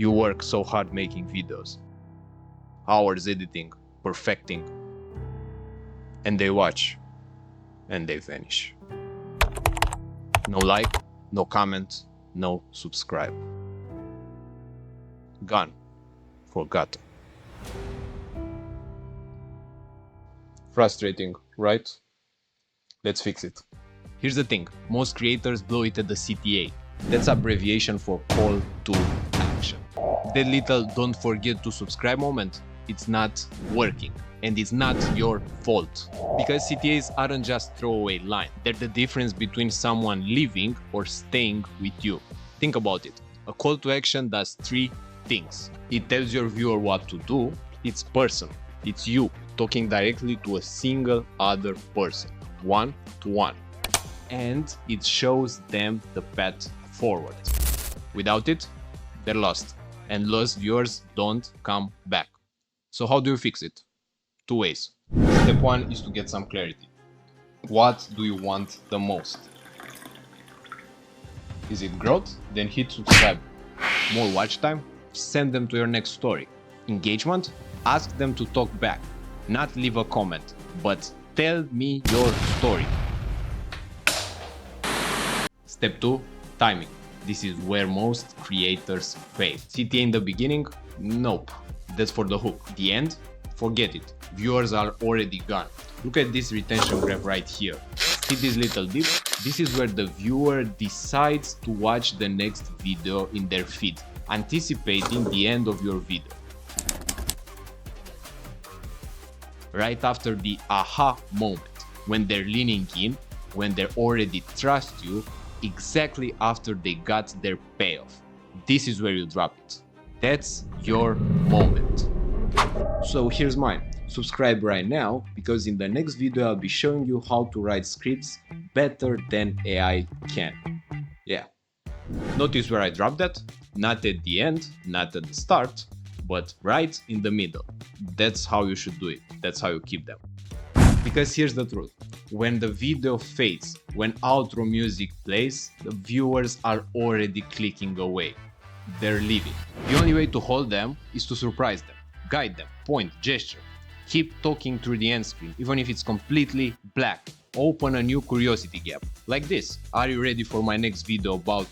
You work so hard making videos, hours editing, perfecting, and they watch and they vanish. No like, no comment, no subscribe. Gone, forgotten. Frustrating, right? Let's fix it. Here's the thing, most creators blow it at the CTA. That's abbreviation for call to action. That little don't forget to subscribe moment, it's not working. And it's not your fault. Because CTAs aren't just throwaway line. They're the difference between someone leaving or staying with you. Think about it. A call to action does three things. It tells your viewer what to do. It's personal. It's you talking directly to a single other person, one to one. And it shows them the path forward. Without it, they're lost. And lost viewers don't come back. So how do you fix it? Two ways. Step one is to get some clarity. What do you want the most? Is it growth? Then hit subscribe. More watch time? Send them to your next story. Engagement? Ask them to talk back. Not leave a comment, but tell me your story. Step 2. Timing. This is where most creators fail. CTA in the beginning? Nope. That's for the hook. The end? Forget it. Viewers are already gone. Look at this retention graph right here. See this little dip? This is where the viewer decides to watch the next video in their feed, anticipating the end of your video. Right after the aha moment, when they're leaning in, when they already trust you, exactly after they got their payoff. This is where you drop it. That's your moment. So here's mine. Subscribe right now, because in the next video I'll be showing you how to write scripts better than AI can. Yeah. Notice where I dropped that? Not at the end, not at the start, but right in the middle. That's how you should do it. That's how you keep them. Because here's the truth. When the video fades, when outro music plays, the viewers are already clicking away. They're leaving. The only way to hold them is to surprise them, guide them, point, gesture. Keep talking through the end screen, even if it's completely black. Open a new curiosity gap, like this. Are you ready for my next video about